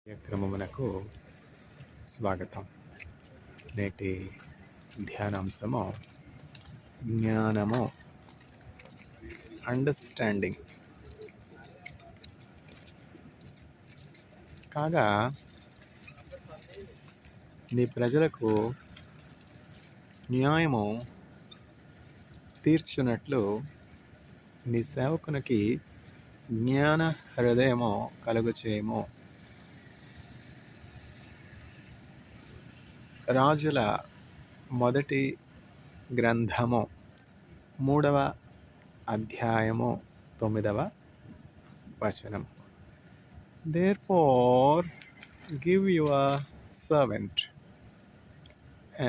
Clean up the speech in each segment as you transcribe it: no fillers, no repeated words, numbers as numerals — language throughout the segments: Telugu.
కార్యక్రమమునకు స్వాగతం. నేటి ధ్యానాంశము జ్ఞానము, అండర్స్టాండింగ్. కాగా నీ ప్రజలకు న్యాయము తీర్చునట్లు నీ సేవకునికి జ్ఞాన హృదయము కలుగచేయము. రాజుల మొదటి గ్రంథము 3వ అధ్యాయము 9వ వచనం. Therefore give your servant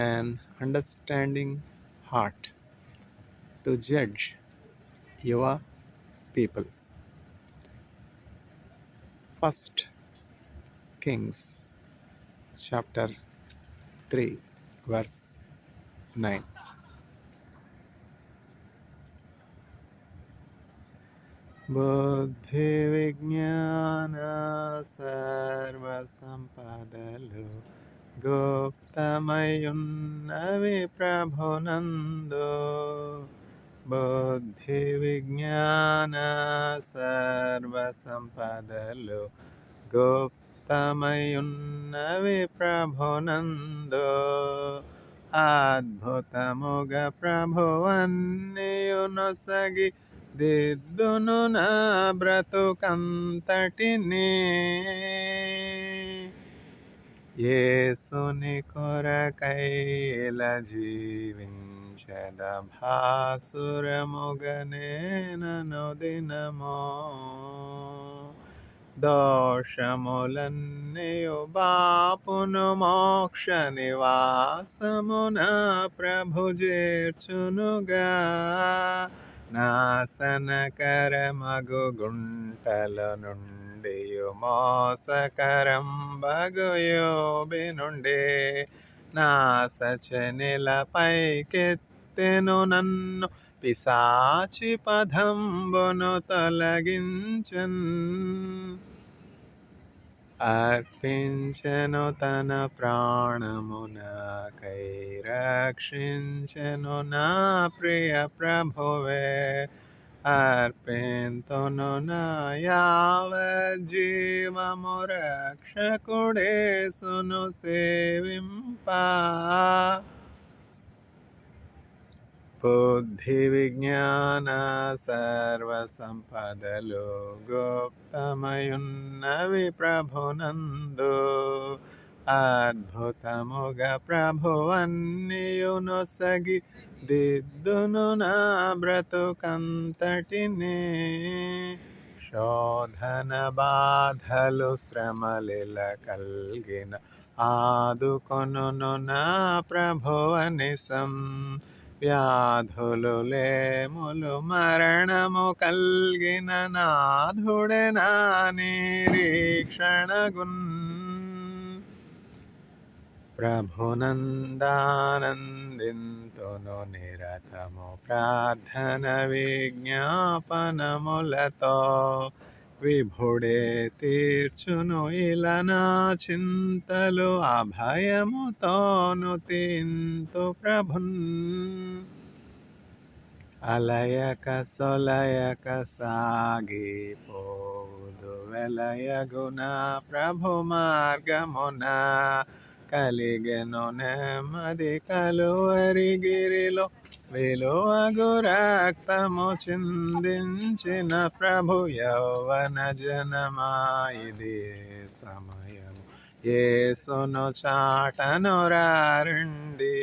an understanding heart to judge your people. First Kings chapter 3 verse 9. బుద్ధి విజ్ఞాన సర్వ సంపదలు గుప్తమయున్నవి ప్రభునందు. బుద్ధి విజ్ఞాన సర్వ సంపదలు గుప్తమయున్నవి ప్రభునందు. అద్భుతముగా ప్రభువన్నీయు నొసగి దిద్దును నా బ్రతుకంతటిని. యేసుని కొరకైల జీవించద భాసురముగనేనను దినమో. దోషములన్నీయు బాపును మోక్ష నివాసమున ప్రభు చేర్చునుగా. నాశనకరమగు గుంటల నుండి మోసకరంబగు యోబి నుండి నాశచనిల పైకెత్తెను నన్ను. పిశాచి పదంబును తొలగించన్. అర్పించెను తన ప్రాణము నాకై రక్షించెను నా ప్రియ ప్రభువే. అర్పింతును నా యావజ్జీవము రక్షకుడేసును సేవింపా. బుద్ధి విజ్ఞాన సర్వ సంపదలు గుప్తమయున్నవి ప్రభునందు. అద్భుతముగా ప్రభువన్నీయు నొసగి దిద్దును నా బ్రతుకంతటిని. శోధన బాధలు శ్రమలిల కల్గిన ఆదుకొనును నా ప్రభువనిసం. వ్యాధులు లేములు మరణము కల్గిన నాథుడే నా నిరీక్షణగున్. ప్రభునందానందింతును నిరతము ప్రార్థన విజ్ఞాపనములతో. విభుడే తీర్చును ఇలా నా చింతలు అభయముతోను తింతు ప్రభున్. అలయక సొలయక సాగిపోదు వెలయగున ప్రభు మార్గమున. కలిగెను నెమ్మది కలువరి గిరిలో విలువగు రక్తము చిందించిన ప్రభు. యౌవన జనమా ఇది సమయము యేసును చాటను రండి.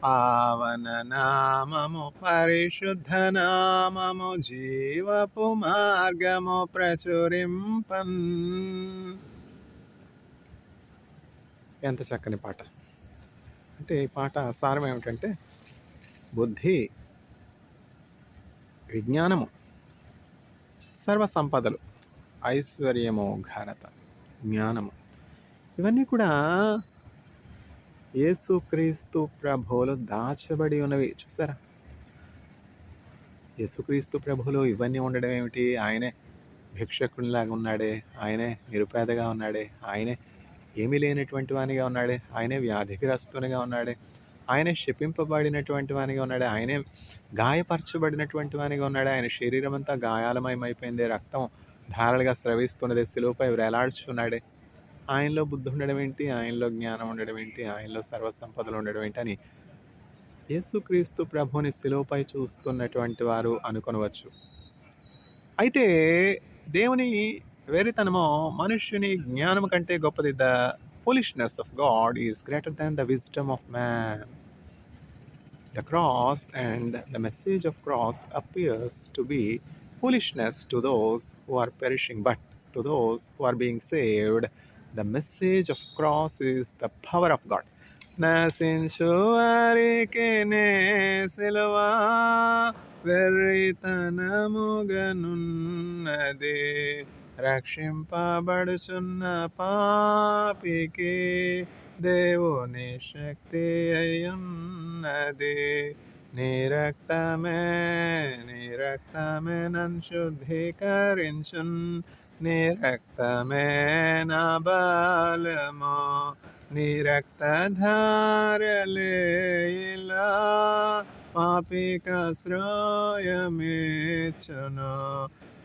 పావన నామము పరిశుద్ధ నామము జీవపు మార్గము ప్రచురింపన్. ఎంత చక్కని పాట! అంటే ఈ పాట సారం ఏమిటంటే, బుద్ధి విజ్ఞానము సర్వ సంపదలు, ఐశ్వర్యము, ఘనత, జ్ఞానము, ఇవన్నీ కూడా యేసుక్రీస్తు ప్రభువులో దాచబడి ఉన్నవి. చూసారా? యేసుక్రీస్తు ప్రభువులో ఇవన్నీ ఉండడం ఏమిటి? ఆయనే భిక్షకునిలాగా ఉన్నాడే, ఆయనే నిరుపేదగా ఉన్నాడే, ఆయనే ఏమీ లేనటువంటి వానిగా ఉన్నాడే, ఆయనే వ్యాధిగ్రస్తునిగా ఉన్నాడే, ఆయనే శపింపబడినటువంటి వానిగా ఉన్నాడే, ఆయనే గాయపరచబడినటువంటి వానిగా ఉన్నాడే, ఆయన శరీరం అంతా గాయాలమయమైపోయింది, రక్తం ధారలుగా స్రవిస్తున్నది, శిలువపై వేలాడుచున్నాడే. ఆయనలో బుద్ధి ఉండడం ఏంటి, ఆయనలో జ్ఞానం ఉండడం ఏంటి, ఆయనలో సర్వసంపదలు ఉండడం ఏంటి అని యేసుక్రీస్తు ప్రభువుని శిలువపై చూస్తున్నటువంటి వారు అనుకొనవచ్చు. అయితే దేవుని వేరితనమో మనుష్యుని జ్ఞానం కంటే గొప్పది. The foolishness of God is greater than the wisdom of man. The cross and the message of cross appears to be foolishness to those who are perishing, but to those who are being saved, the message of cross is the power of God. నశించు వారికినే సిలువ వెర్రితనముగనున్నది, రక్షింపబడుచున్న పాపికి దేవుని శక్తి అయ్యున్నది. నీ రక్తమే నన్ను శుద్ధీకరించున్, నీ రక్తమే నా బలము, నీ రక్తధారలే ఇలా పాపికాశ్రయమిచ్చును.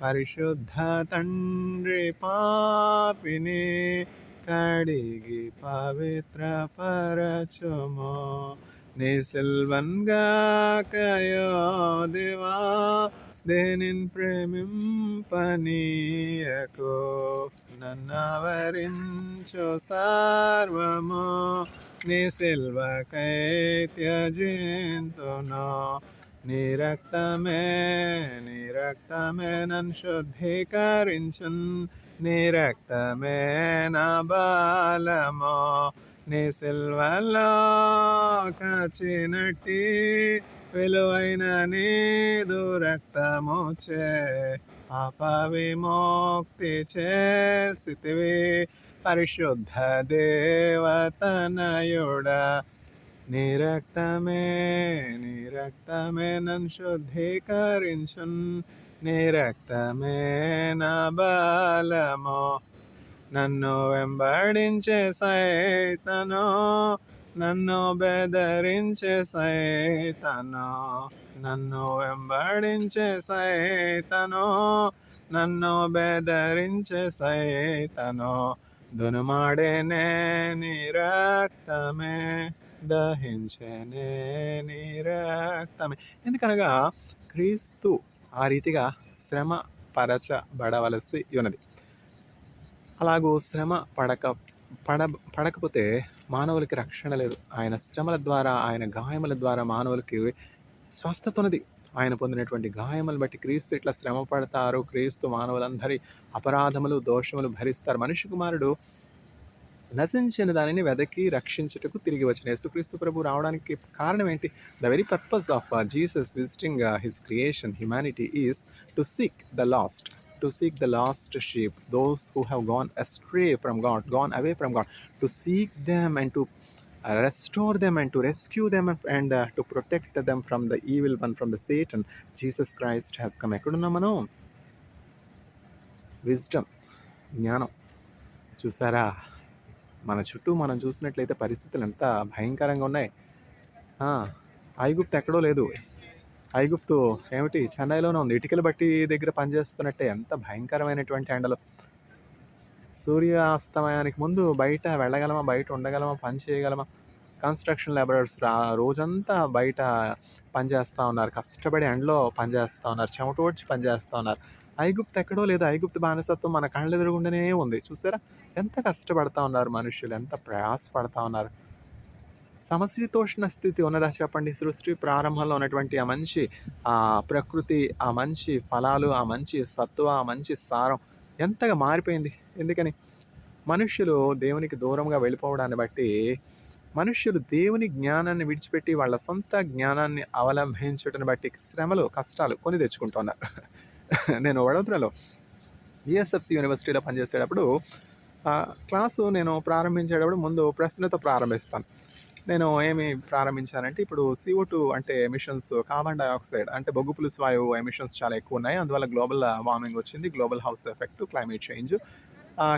పరిశుద్ధ తండ్రి పాపిని కడిగి పవిత్రపరచుము. నీ సిల్వన్గాకయో దేవా, దేనిన్ ప్రేమింపనీయకు, నన్నవరించు సర్వము నీ సిల్వకై త్యజింతును. నీ రక్తమే నన్ను శుద్ధీకరించున్, నీ రక్తమే నా బలము, నీ సిల్వలో కాచినట్టి విలువైన నీదు రక్తముచే పాప విముక్తి చేసితివి. పరిశుద్ధ దేవతనయుడా, నీ రక్తమే నన్ను శుద్ధీకరించున్, నీ రక్తమే నా బలము. నన్ను వెంబడించే సైతాను, నన్ను బెదరించే సైతాను, నన్ను వెంబడించే సైతాను, నన్ను బెదరించే సైతాను, దునుమాడేనే నీ రక్తమే, దహించేనే నీ రక్తమే. ఎందుకనగా క్రీస్తు ఆ రీతిగా శ్రమ పరచబడవలసి ఉన్నది. అలాగూ శ్రమ పడకపోతే మానవులకి రక్షణ లేదు. ఆయన శ్రమల ద్వారా, ఆయన గాయముల ద్వారా మానవులకి స్వస్థత ఉన్నది. ఆయన పొందినటువంటి గాయములు బట్టి క్రీస్తు ఇట్లా శ్రమ పడతారు. క్రీస్తు మానవులందరి అపరాధములు, దోషములు భరిస్తారు. మనిషి కుమారుడు నశించిన దానిని వెదకి రక్షించుటకు తిరిగి వచ్చిన యేసుక్రీస్తు ప్రభు రావడానికి కారణం ఏంటి? The very purpose of Jesus visiting his creation, humanity, is to seek the last. To seek the lost sheep, those who have gone astray from God, gone away from God, to seek them and to restore them and to rescue them and to protect them from the evil one, from the Satan. Jesus Christ has come. ఎక్కడున్నాం మనం? విజ్డమ్, జ్ఞానం. చూసారా, మన చుట్టూ మనం చూసినట్లయితే పరిస్థితులు ఎంత భయంకరంగా ఉన్నాయి. ఐగుప్తు ఎక్కడో లేదు, ఐగుప్తు ఏమిటి చెన్నైలోనే ఉంది. ఇటుకలు బట్టి దగ్గర పనిచేస్తున్నట్టే ఎంత భయంకరమైనటువంటి ఎండలు. సూర్యాస్తమయానికి ముందు బయట వెళ్ళగలమా, బయట ఉండగలమా, పని చేయగలమా? కన్స్ట్రక్షన్ లేబరర్స్ రోజంతా బయట పనిచేస్తూ ఉన్నారు, కష్టపడి ఎండలో పనిచేస్తూ ఉన్నారు, చెమటోడ్చి పనిచేస్తూ ఉన్నారు. ఐగుప్తు ఎక్కడో లేదు. ఐగుప్తు బానిసత్వం మన కళ్ళ ఎదురుగుండానే ఉంది. చూసారా ఎంత కష్టపడతా ఉన్నారు మనుషులు, ఎంత ప్రయాసపడతా ఉన్నారు. సమశీతోష్ణ స్థితి ఉన్నదా చెప్పండి? సృష్టి ప్రారంభంలో ఉన్నటువంటి ఆ మంచి ప్రకృతి, ఆ మంచి ఫలాలు, ఆ మంచి సత్వ, ఆ మంచి సారం ఎంతగా మారిపోయింది. ఎందుకని? మనుష్యులు దేవునికి దూరంగా వెళ్ళిపోవడాన్ని బట్టి, మనుష్యులు దేవుని జ్ఞానాన్ని విడిచిపెట్టి వాళ్ళ సొంత జ్ఞానాన్ని అవలంబించడాన్ని బట్టి శ్రమలు, కష్టాలు కొని తెచ్చుకుంటున్నారు. నేను వడోదరలో జిఎస్ఎఫ్సి యూనివర్సిటీలో పనిచేసేటప్పుడు క్లాసు నేను ప్రారంభించేటప్పుడు ముందు ప్రశ్నతో ప్రారంభిస్తాను. నేను ఏమి ప్రారంభించానంటే ఇప్పుడు CO2 అంటే ఎమిషన్స్ కార్బన్ డయాక్సైడ్ అంటే బొగ్గు పులుసు వాయువు ఎమిషన్స్ చాలా ఎక్కువ ఉన్నాయి. అందువల్ల గ్లోబల్ వార్మింగ్ వచ్చింది. Global house effect, climate change.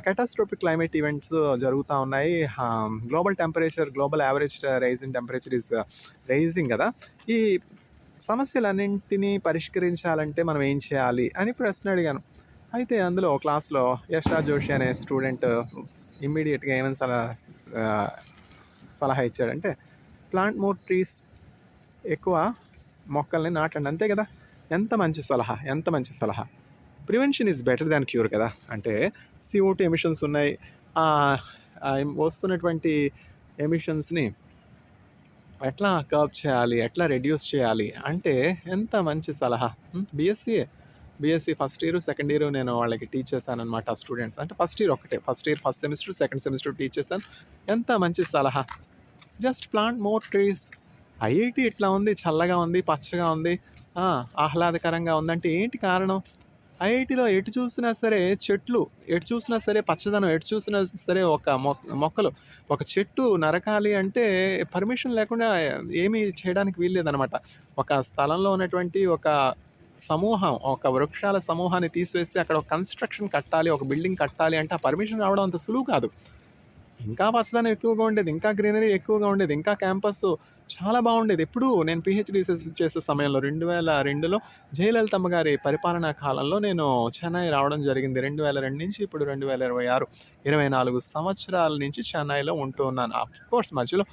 Catastrophic climate events జరుగుతా ఉన్నాయి. Global average rise in temperature is rising కదా! ఈ సమస్యలన్నింటినీ పరిష్కరించాలంటే మనం ఏం చేయాలి అని ప్రశ్న అడిగాను. అయితే అందులో క్లాస్‌లో యశ్‌రాజ్ జోషి అనే స్టూడెంట్ ఇమ్మీడియేట్‌గా ఏమని సలహా ఇచ్చాడంటే, ప్లాంట్ మోర్ ట్రీస్, ఎక్కువ మొక్కల్ని నాటండి. అంతే కదా! ఎంత మంచి సలహా! ఎంత మంచి సలహా! Prevention is better than cure కదా! అంటే CO2 ఎమిషన్స్ ఉన్నాయి. వస్తున్నటువంటి ఎమిషన్స్‌ని ఎట్లా కర్బ్ చేయాలి, ఎట్లా రెడ్యూస్ చేయాలి అంటే ఎంత మంచి సలహా. BSc first year, second year నేను వాళ్ళకి టీచ్ చేశాననమాట స్టూడెంట్స్. అంటే ఫస్ట్ ఇయర్ ఒక్కటే, first semester, second semester teach చేశాను. ఎంత మంచి సలహా. Just plant more trees. IIT ఇట్లా ఉంది, చల్లగా ఉంది, పచ్చగా ఉంది, ఆహ్లాదకరంగా ఉందంటే ఏంటి కారణం? ఐఐటిలో ఎటు చూసినా సరే చెట్లు, ఎటు చూసినా సరే పచ్చదనం, ఎటు చూసినా సరే ఒక మొక్కలు. ఒక చెట్టు నరకాలి అంటే పర్మిషన్ లేకుండా ఏమీ చేయడానికి వీల్లేదనమాట. ఒక స్థలంలో ఉన్నటువంటి ఒక సమూహం, ఒక వృక్షాల సమూహాన్ని తీసివేసి అక్కడ ఒక కన్స్ట్రక్షన్ కట్టాలి, ఒక బిల్డింగ్ కట్టాలి అంటే ఆ పర్మిషన్ రావడం అంత సులువు కాదు. ఇంకా పచ్చదనం ఎక్కువగా ఉండేది, ఇంకా గ్రీనరీ ఎక్కువగా ఉండేది, ఇంకా క్యాంపస్ చాలా బాగుండేది. ఎప్పుడు నేను పిహెచ్డి చేసే సమయంలో 2002లో జయలలితమ్మ గారి పరిపాలనా కాలంలో నేను చెన్నై రావడం జరిగింది. 2002 నుంచి ఇప్పుడు 2026, 24 సంవత్సరాల నుంచి చెన్నైలో ఉంటూ ఉన్నాను. అఫ్కోర్స్ మధ్యలో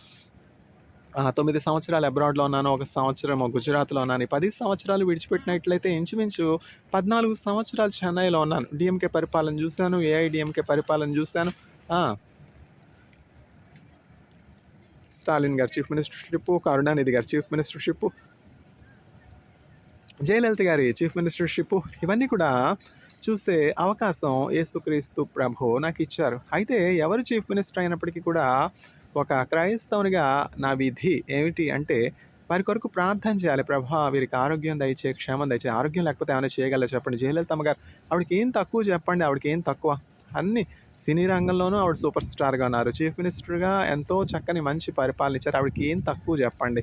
9 సంవత్సరాలు అబ్రాడ్లో ఉన్నాను, 1 సంవత్సరం గుజరాత్లో ఉన్నాను. ఈ 10 సంవత్సరాలు విడిచిపెట్టినట్లయితే ఇంచుమించు 14 సంవత్సరాలు చెన్నైలో ఉన్నాను. డిఎంకే పరిపాలన చూశాను, ఏఐడిఎంకే పరిపాలన చూశాను. స్టాలిన్ గారి చీఫ్ మినిస్టర్షిప్, కరుణానిధి గారి చీఫ్ మినిస్టర్షిప్, జయలలిత గారి చీఫ్ మినిస్టర్షిప్, ఇవన్నీ కూడా చూసే అవకాశం యేసుక్రీస్తు ప్రభు నాకు ఇచ్చారు. అయితే ఎవరు చీఫ్ మినిస్టర్ అయినప్పటికీ కూడా ఒక క్రైస్తవునిగా నా విధి ఏమిటి అంటే వారి కొరకు ప్రార్థన చేయాలి. ప్రభా వీరికి ఆరోగ్యం దయచే, క్షేమం దయచే. ఆరోగ్యం లేకపోతే ఏమైనా చేయగలరా చెప్పండి. జయలలితమ్మ గారు, ఆవిడకి ఏం తక్కువ చెప్పండి, ఆవిడకి ఏం తక్కువ? అన్ని సినీ రంగంలోనూ ఆవిడ సూపర్ స్టార్గా ఉన్నారు. చీఫ్ మినిస్టర్గా ఎంతో చక్కని మంచి పరిపాలన ఇచ్చారు. ఆవిడకి ఏం తక్కువ చెప్పండి?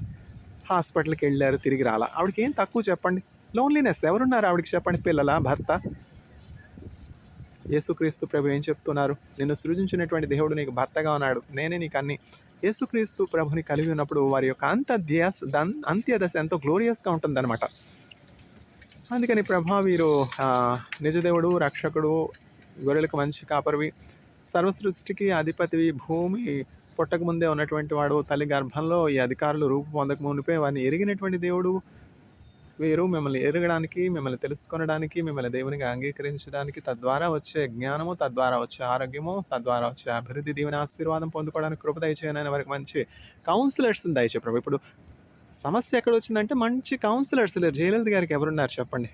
హాస్పిటల్కి వెళ్ళారు, తిరిగి రాలా. ఆవిడకి ఏం తక్కువ చెప్పండి? లోన్లీనెస్ ఎవరున్నారు ఆవిడకి చెప్పండి? పిల్లల, భర్త? యేసుక్రీస్తు ప్రభు ఏం చెప్తున్నారు? నిన్ను సృజించినటువంటి దేవుడు నీకు భర్తగా ఉన్నాడు, నేనే నీకు అన్ని. యేసుక్రీస్తు ప్రభుని కలిగి ఉన్నప్పుడు వారి యొక్క అంత్యదశ ఎంతో గ్లోరియస్గా ఉంటుందన్నమాట. అందుకని ప్రభా వీరు నిజదేవుడు, రక్షకుడు, గొర్రెలకు మంచి కాపరివి, సర్వసృష్టికి అధిపతివి, భూమి పుట్టక ముందే ఉన్నటువంటి వాడు, తల్లి గర్భంలో ఈ అధికారులు రూపు పొందక మునిపే వారిని ఎరిగినటువంటి దేవుడు. వీరు మిమ్మల్ని ఎరగడానికి, మిమ్మల్ని తెలుసుకొనడానికి, మిమ్మల్ని దేవునిగా అంగీకరించడానికి, తద్వారా వచ్చే జ్ఞానము, తద్వారా వచ్చే ఆరోగ్యము, తద్వారా వచ్చే అభివృద్ధి, దీవెన, ఆశీర్వాదం పొందుకోవడానికి కృప దయచేయనని వారికి మంచి కౌన్సిలర్స్ని దయచే ప్రభు. ఇప్పుడు సమస్య ఎక్కడ వచ్చిందంటే మంచి కౌన్సిలర్స్ లేరు. జయలలిత గారికి ఎవరున్నారు చెప్పండి?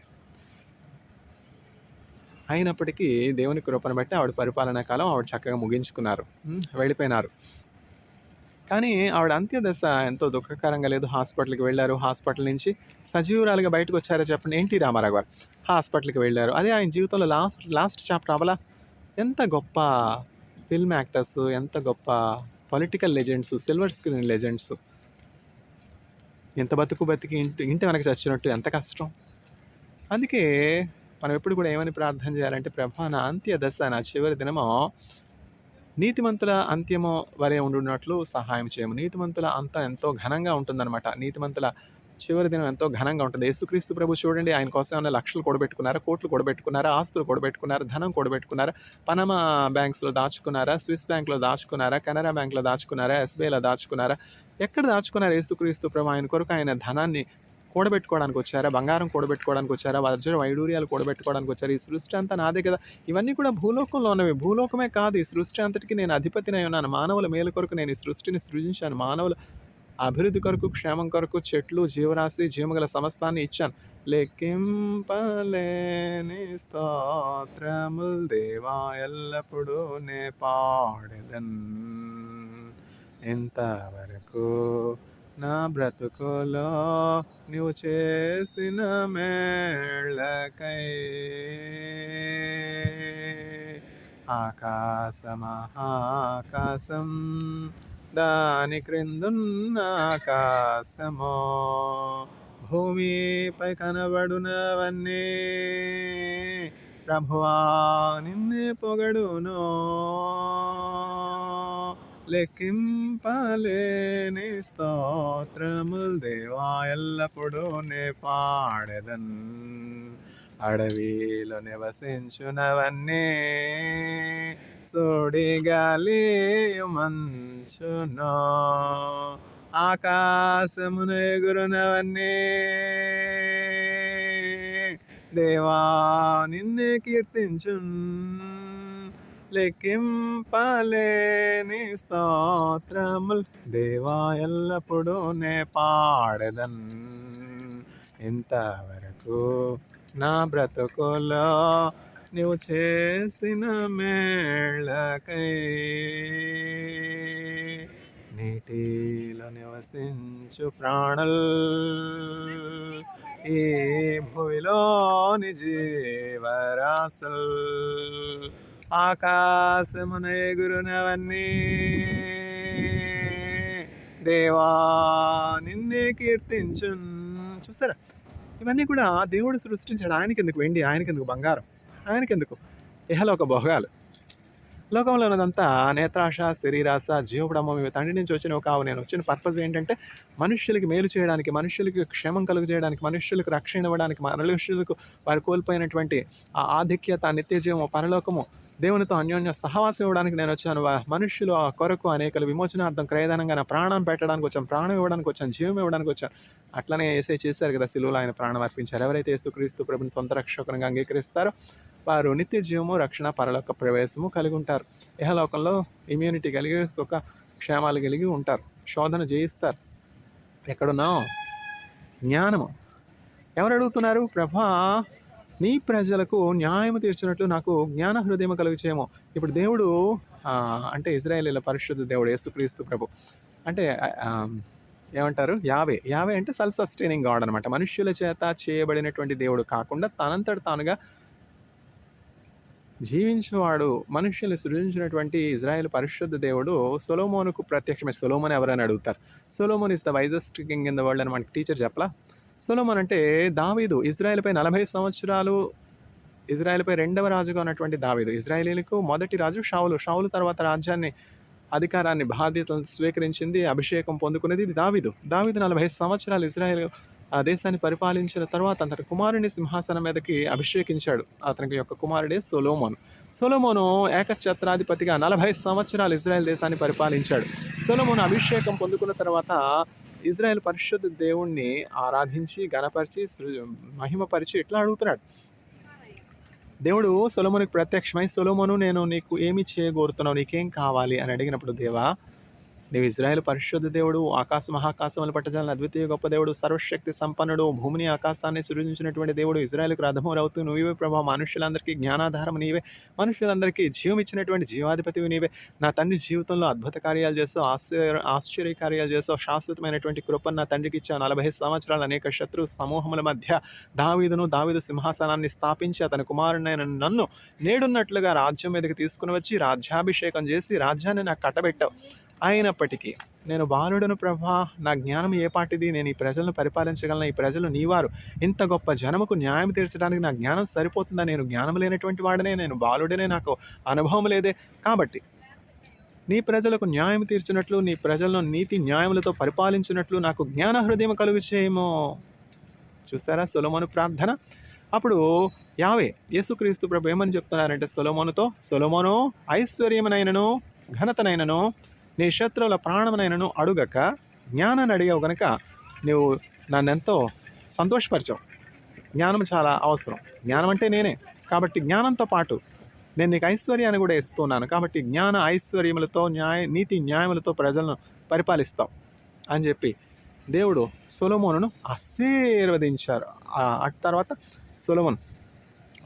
అయినప్పటికీ దేవుని కృపను బట్టి ఆవిడ పరిపాలనా కాలం ఆవిడ చక్కగా ముగించుకున్నారు, వెళ్ళిపోయినారు. కానీ ఆవిడ అంత్యదశ ఎంతో దుఃఖకరంగా లేదు. హాస్పిటల్కి వెళ్ళారు, హాస్పిటల్ నుంచి సజీవురాలుగా బయటకు వచ్చారో చెప్పండి. ఎన్టీ రామారావు గారు హాస్పిటల్కి వెళ్ళారు. అదే ఆయన జీవితంలో లాస్ట్ చాప్టర్ అవలా. ఎంత గొప్ప ఫిల్మ్ యాక్టర్స్, ఎంత గొప్ప political legends, silver screen legends. ఎంత బతికి ఇంటి వెనక చచ్చినట్టు ఎంత కష్టం. అందుకే మనం ఎప్పుడు కూడా ఏమని ప్రార్థన చేయాలంటే, ప్రభా నా అంత్యదశ, నా చివరి దినమో నీతిమంతుల అంత్యము వలె ఉండున్నట్లు సహాయం చేయము. నీతిమంతుల అంతం ఎంతో ఘనంగా ఉంటుందన్నమాట. నీతిమంతుల చివరి దినం ఎంతో ఘనంగా ఉంటుంది. యేసుక్రీస్తు ప్రభు చూడండి, ఆయన కోసం ఏమైనా లక్షలు కూడబెట్టుకున్నారా, కోట్లు కూడబెట్టుకున్నారా, ఆస్తులు కూడబెట్టుకున్నారా, ధనం కూడబెట్టుకున్నారా, పనామా బ్యాంక్స్లో దాచుకున్నారా, స్విస్ బ్యాంక్లో దాచుకున్నారా, కెనరా బ్యాంక్లో దాచుకున్నారా, ఎస్బీఐలో దాచుకున్నారా? ఎక్కడ దాచుకున్నారు యేసుక్రీస్తు ప్రభు? ఆయన కొరకు ఆయన ధనాన్ని కూడబెట్టుకోవడానికి వచ్చారా? బంగారం కూడబెట్టుకోవడానికి వచ్చారా? వజ్ర వైడూర్యాలు కూడబెట్టుకోవడానికి వచ్చారా? ఈ సృష్టి అంతా నాదే కదా. ఇవన్నీ కూడా భూలోకంలో ఉన్నవి. భూలోకమే కాదు, ఈ సృష్టి అంతటికి నేను అధిపతినై ఉన్నాను. మానవుల మేలు కొరకు నేను ఈ సృష్టిని సృజించాను. మానవుల అభివృద్ధి కొరకు, క్షేమం కొరకు చెట్లు, జీవరాశి, జీవగల సమస్తాన్ని ఇచ్చాను. లెక్కింపలేని స్తోత్రముల్ దేవా ఎల్లప్పుడూ నే పాడెదన్. ఇంతవరకు నా బ్రతుకులో నీవు చేసిన మేళ్ళకై ఆకాశ మహాకాశం దాని క్రిందున్న ఆకాశము భూమిపై కనబడునవన్నీ ప్రభువా నిన్నే పొగడును, లెక్కింపలేని స్తోత్రముల్ దేవా ఎల్లప్పుడూ నే పాడెదన్. అడవిలో నివసించునవన్నీ సుడిగాలియు మంచును, ఆకాశమున ఎగురునవన్నీ దేవా నిన్నే కీర్తించున్, లెక్కింపలేని స్తోత్రముల్ దేవా ఎల్లప్పుడూ నే పాడెదన్. ఇంతవరకు నా బ్రతుకులో నీవు చేసిన మేళ్ళకై నీటిలో నివసించు ప్రాణుల్ ఈ భూమిలోని జీవరాశుల్ ఆకాశమున ఎగురునవన్నీ దేవా నిన్నే కీర్తించున్. చూసారా, ఇవన్నీ కూడా దేవుడు సృష్టించాడు. ఆయనకెందుకు వెండి, ఆయనకెందుకు బంగారం, ఆయనకెందుకు ఇహలోక భోగాలు. లోకంలో ఉన్నదంతా నేత్రాశ, శరీరాశ, జీవపడమం ఇవి తండ్రి నుంచి వచ్చినవి కావు. నేను వచ్చిన పర్పస్ ఏంటంటే మనుష్యులకి మేలు చేయడానికి, మనుష్యులకి క్షేమం కలుగు చేయడానికి, మనుష్యులకు రక్షణ ఇవ్వడానికి, మనుష్యులకు వారు కోల్పోయినటువంటి ఆ ఆధిక్యత, నిత్యజీవము, పరలోకము, దేవునితో అన్యోన్య సహవాసం ఇవ్వడానికి నేను వచ్చాను. మనుష్యులు ఆ కొరకు అనేకలు విమోచనార్థం క్రయదానంగా నా ప్రాణం పెట్టడానికి వచ్చాను, ప్రాణం ఇవ్వడానికి వచ్చాను, జీవం ఇవ్వడానికి వచ్చాను. అట్లనే యేసే చేశారు కదా, సిలువలో ఆయన ప్రాణం అర్పించారు. ఎవరైతే యేసుక్రీస్తు ప్రభుని సొంత రక్షకునిగా అంగీకరిస్తారో వారు నిత్య జీవము, రక్షణ, పరలోక ప్రవేశము కలిగి ఉంటారు. ఇహలోకంలో ఇమ్యూనిటీ కలిగి, సుఖ క్షేమాలు కలిగి ఉంటారు, శోధన జయిస్తారు. ఎక్కడున్నావు? జ్ఞానము. ఎవరు అడుగుతున్నారు? ప్రభా నీ ప్రజలకు న్యాయము తీర్చినట్లు నాకు జ్ఞాన హృదయం కలుగు చేయము. ఇప్పుడు దేవుడు అంటే ఇజ్రాయేలీల పరిశుద్ధ దేవుడు యేసుక్రీస్తు ప్రభు అంటే ఏమంటారు? యావే అంటే సెల్ఫ్ సస్టైనింగ్ గాడ్ అనమాట. మనుష్యుల చేత చేయబడినటువంటి దేవుడు కాకుండా తనంతట తానుగా జీవించేవాడు, మనుష్యులు సృజించినటువంటి ఇజ్రాయేల్ పరిశుద్ధ దేవుడు సొలొమోనుకు ప్రత్యక్షమే. సొలొమోన్ ఎవరైనా అడుగుతారు. Solomon is the wisest king in the world అని మనకి టీచర్ చెప్పలా. సొలొమోన్ అంటే దావీదు. ఇజ్రాయేల్పై 40 సంవత్సరాలు ఇజ్రాయేల్పై రెండవ రాజుగా ఉన్నటువంటి దావీదు. ఇజ్రాయేలీలకు మొదటి రాజు షౌలు తర్వాత రాజ్యాన్ని, అధికారాన్ని, బాధ్యతలను స్వీకరించింది, అభిషేకం పొందుకునేది ఇది దావీదు. 40 సంవత్సరాలు ఇజ్రాయేల్ ఆ దేశాన్ని పరిపాలించిన తర్వాత అతని కుమారుని సింహాసనం మీదకి అభిషేకించాడు. అతనికి యొక్క కుమారుడే సొలొమోను ఏకఛత్రాధిపతిగా 40 సంవత్సరాలు ఇజ్రాయెల్ దేశాన్ని పరిపాలించాడు. సొలొమోను అభిషేకం పొందుకున్న తర్వాత ఇజ్రాయెల్ పరిశుద్ధ దేవుణ్ణి ఆరాధించి, గణపరిచి, మహిమపరిచి ఇట్లా అడుగుతున్నాడు. దేవుడు సొలొమోనుకి ప్రత్యక్షమై, సొలొమోను నేను నీకు ఏమి చేయగోరుతున్నావు, నీకేం కావాలి అని అడిగినప్పుడు, దేవా నీవు ఇజ్రాయేల్ పరిశుద్ధ దేవుడు, ఆకాశ మహాకాశములు పట్టజాలని అద్వితీయ గొప్ప దేవుడు, సర్వశక్తి సంపన్నుడు, భూమిని ఆకాశాన్ని సృజించినటువంటి దేవుడు, ఇజ్రాయేల్కు రథము రౌతు నువ్వే ప్రభా, మనుషులందరికీ జ్ఞానాధారం నీవే, మనుషులందరికీ జీవం ఇచ్చినటువంటి జీవాధిపతివి నీవే. నా తండ్రి జీవితంలో అద్భుత కార్యాలు చేస్తావు, ఆశ్చర్య కార్యాలు చేస్తావు, శాశ్వతమైనటువంటి కృపను నా తండ్రికి ఇచ్చావు. 40 సంవత్సరాలు అనేక శత్రు సమూహముల మధ్య దావీదు సింహాసనాన్ని స్థాపించి అతని కుమారుడైన నన్ను నేడున్నట్లుగా రాజ్యం మీదకి తీసుకుని వచ్చి రాజ్యాభిషేకం చేసి రాజ్యాన్ని నాకు కట్టబెట్టావు. అయినప్పటికీ నేను బాలుడను ప్రభా, నా జ్ఞానం ఏ పాటిది, నేను ఈ ప్రజలను పరిపాలించగలను, ఈ ప్రజలు నీవారు, ఇంత గొప్ప జనముకు న్యాయం తీర్చడానికి నా జ్ఞానం సరిపోతుందా, నేను జ్ఞానం లేనటువంటి వాడనే, నేను బాలుడనే, నాకు అనుభవం లేదే. కాబట్టి నీ ప్రజలకు న్యాయం తీర్చినట్లు, నీ ప్రజలను నీతి న్యాయములతో పరిపాలించినట్లు నాకు జ్ఞాన హృదయం కలుగు చేయము. చూసారా సొలొమోను ప్రార్థన. అప్పుడు యేసుక్రీస్తు ప్రభు ఏమని చెప్తున్నారంటే సొలొమోను ఐశ్వర్యమునైనను ఘనతనైనను నీ శత్రువుల ప్రాణమునైనను అడుగక జ్ఞానాన్ని అడిగావు కనుక నువ్వు నన్నెంతో సంతోషపరిచావు. జ్ఞానం చాలా అవసరం. జ్ఞానం అంటే నేనే. కాబట్టి జ్ఞానంతో పాటు నేను నీకు ఐశ్వర్యాన్ని కూడా ఇస్తున్నాను. కాబట్టి జ్ఞాన ఐశ్వర్యములతో నీతి న్యాయములతో ప్రజలను పరిపాలిస్తావు అని చెప్పి దేవుడు సొలొమోనును ఆశీర్వదించారు. ఆ తర్వాత సొలొమోను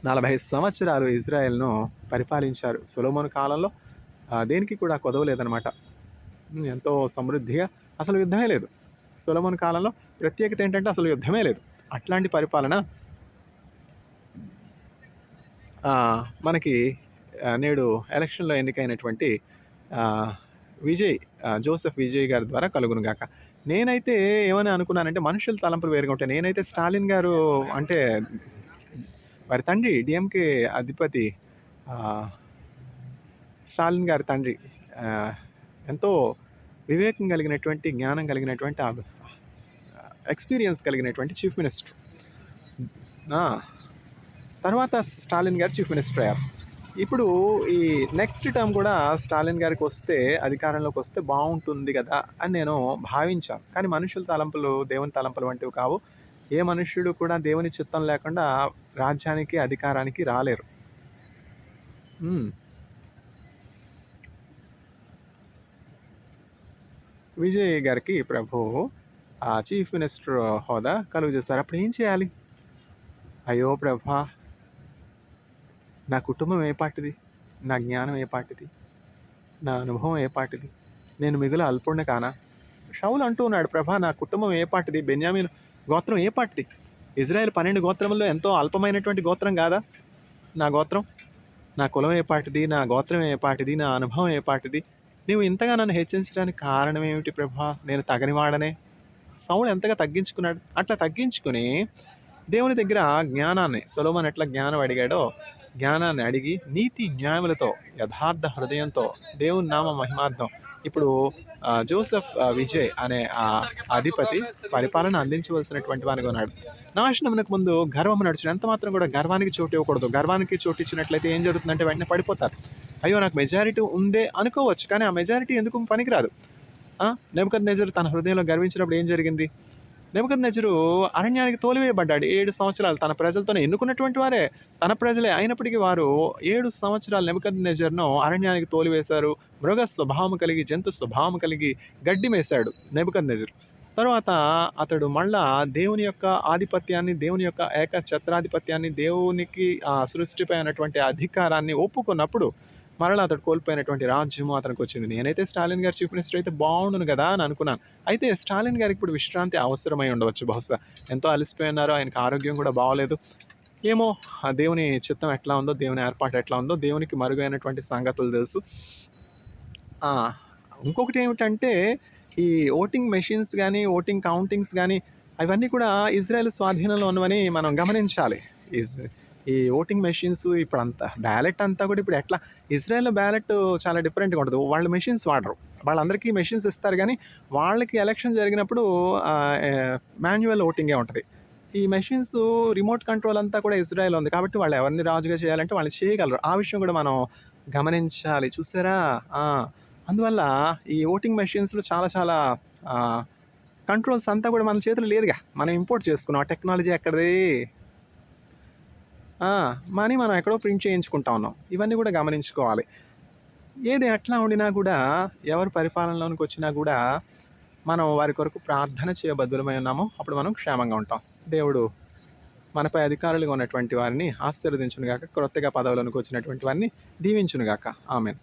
40 సంవత్సరాలు ఇజ్రాయెల్ను పరిపాలించారు. సొలొమోను కాలంలో దేనికి కూడా కొదవలేదనమాట. ఎంతో సమృద్ధిగా, అసలు యుద్ధమే లేదు. సొలొమోను కాలంలో ప్రత్యేకత ఏంటంటే అసలు యుద్ధమే లేదు. అట్లాంటి పరిపాలన మనకి నేడు ఎలక్షన్లో ఎన్నికైనటువంటి జోసెఫ్ విజయ్ గారి ద్వారా కలుగును గాక. నేనైతే ఏమని అనుకున్నానంటే మనుషుల తలంపులు వేరుగా ఉంటాయి. నేనైతే స్టాలిన్ గారు అంటే వారి తండ్రి డీఎంకే అధిపతి ఆహ్, స్టాలిన్ గారి తండ్రి ఆహ్, ఎంతో వివేకం కలిగినటువంటి, జ్ఞానం కలిగినటువంటి, ఎక్స్‌పీరియన్స్ కలిగినటువంటి చీఫ్ మినిస్టర్. ఆ! తర్వాత స్టాలిన్ గారు చీఫ్ మినిస్టర్ అయ్యారు. ఇప్పుడు ఈ నెక్స్ట్ టర్మ్ కూడా స్టాలిన్ గారికొస్తే, అధికారంలోకొస్తే బావుంటుంది గదా! అని నేను భావించాను. కానీ మనుషుల తలంపులు దేవుని తలంపులు వంటివి కావు. ఏ మనుష్యుడు కూడా దేవుని చిత్తం లేకుండా రాజ్యానికి, అధికారానికి రాలేరు. హ్మ్. విజయ్ గారికి ప్రభువు చీఫ్ మినిస్టర్ హోదా కలుగజేశారు. అప్పుడేం చేయాలి? అయ్యో ప్రభా! నా కుటుంబం ఏ పాటిది? నా జ్ఞానం ఏ పాటిది? నా అనుభవం ఏ పాటిది? నేను మిగుల అల్పుడిని కానా? షౌలు అంటూ ఉన్నాడు, ప్రభా నా కుటుంబం ఏ పాటిది? బెన్యామీను గోత్రం ఏ పాటిది? ఇజ్రాయెల్ 12 గోత్రముల్లో ఎంతో అల్పమైనటువంటి గోత్రం కాదా నా గోత్రం? నా కులం ఏ పాటిది? నా గోత్రం ఏ పాటిది? నా అనుభవం ఏ పాటిది? నీవు ఇంతగా నన్ను హెచ్చించడానికి కారణం ఏమిటి ప్రభా? నేను తగనివాడనే. సౌలు ఎంతగా తగ్గించుకున్నాడు. అట్లా తగ్గించుకుని దేవుని దగ్గర జ్ఞానాన్ని, సొలొమోను ఎట్లా జ్ఞానం అడిగాడో జ్ఞానాన్ని అడిగి నీతి న్యాయములతో, యథార్థ హృదయంతో దేవుని నామ మహిమార్థం ఇప్పుడు జోసెఫ్ విజయ్ అనే అధిపతి పరిపాలన అందించవలసినటువంటి వానిగా ఉన్నాడు. నాశనమునకు ముందు గర్వము నడుచును. ఎంత మాత్రం కూడా గర్వానికి చోటు ఇవ్వకూడదు. గర్వానికి చోటు ఇచ్చినట్లయితే ఏం జరుగుతుందంటే వెంటనే పడిపోతారు. అయ్యో నాకు మెజారిటీ ఉందే అనుకోవచ్చు, కానీ ఆ మెజారిటీ ఎందుకు పనికిరాదు. నెబుకద్నెజరు తన హృదయంలో గర్వించినప్పుడు ఏం జరిగింది? నెబుకద్నెజరు అరణ్యానికి తోలివేయబడ్డాడు. 7 సంవత్సరాలు తన ప్రజలతోనే ఎన్నుకున్నటువంటి వారే, తన ప్రజలే అయినప్పటికీ వారు 7 సంవత్సరాలు నెబుకద్నెజరును అరణ్యానికి తోలివేశారు. మృగ స్వభావం కలిగి, జంతు స్వభావం కలిగి గడ్డి మేశాడు నెబుకద్నెజరు. తర్వాత అతడు మళ్ళా దేవుని యొక్క ఆధిపత్యాన్ని, దేవుని యొక్క ఏకఛత్రాధిపత్యాన్ని, దేవునికి సృష్టిపై ఉన్నటువంటి అధికారాన్ని ఒప్పుకున్నప్పుడు మరలా అతడు కోల్పోయినటువంటి రాజ్యము అతనికి వచ్చింది. నేనైతే స్టాలిన్ గారు చీఫ్ మినిస్టర్ అయితే బాగుండును కదా అని అనుకున్నాను. అయితే స్టాలిన్ గారికి ఇప్పుడు విశ్రాంతి అవసరమై ఉండవచ్చు బహుశా. ఎంతో అలసిపోయి ఉన్నారు. ఆయనకు ఆరోగ్యం కూడా బాగోలేదు. ఏమో ఆ దేవుని చిత్తం ఎట్లా ఉందో, దేవుని ఏర్పాటు ఎట్లా ఉందో దేవునికి మరుగైనటువంటి సంగతులు తెలుసు. ఇంకొకటి ఏమిటంటే ఈ ఓటింగ్ మెషిన్స్ కానీ, ఓటింగ్ కౌంటింగ్స్ కానీ అవన్నీ కూడా ఇజ్రాయెల్ స్వాధీనంలో ఉన్నవని మనం గమనించాలి. ఈ ఓటింగ్ మెషిన్స్ ఇప్పుడంతా బ్యాలెట్ అంతా కూడా ఇప్పుడు ఎట్లా, ఇజ్రాయెల్‌లో బ్యాలెట్ చాలా డిఫరెంట్‌గా ఉంటది. వాళ్ళు మెషిన్స్ వాడరు. వాళ్ళందరికీ మెషిన్స్ ఇస్తారు గానీ, వాళ్ళకి ఎలక్షన్ జరిగినప్పుడు మాన్యువల్ ఓటింగే ఉంటది. ఈ మెషిన్స్ రిమోట్ కంట్రోల్ అంతా కూడా ఇజ్రాయెల్ ఉంది. కాబట్టి వాళ్ళు ఎవరిని రాజుగా చేయాలంటే వాళ్ళు చేయగలరు. ఆ విషయం కూడా మనం గమనించాలి. చూసారా? అందువల్ల ఈ ఓటింగ్ మెషిన్స్‌లో చాలా చాలా కంట్రోల్స్ అంతా కూడా మన చేతిలో లేదుగా. మనం ఇంపోర్ట్ చేసుకున్నాం. ఆ టెక్నాలజీ ఎక్కడిది? మనీ మనం ఎక్కడో ప్రింట్ చేయించుకుంటా ఉన్నాం. ఇవన్నీ కూడా గమనించుకోవాలి. ఏది ఎట్లా ఉండినా కూడా, ఎవరు పరిపాలనలోనికి వచ్చినా కూడా మనం వారి కొరకు ప్రార్థన చేయబద్దులమై ఉన్నాము. అప్పుడు మనం క్షేమంగా ఉంటాం. దేవుడు మనపై అధికారులుగా ఉన్నటువంటి వారిని ఆశీర్వదించునుగాక. క్రొత్తగా పదవులోనికి వచ్చినటువంటి వారిని దీవించునుగాక. ఆమేన్.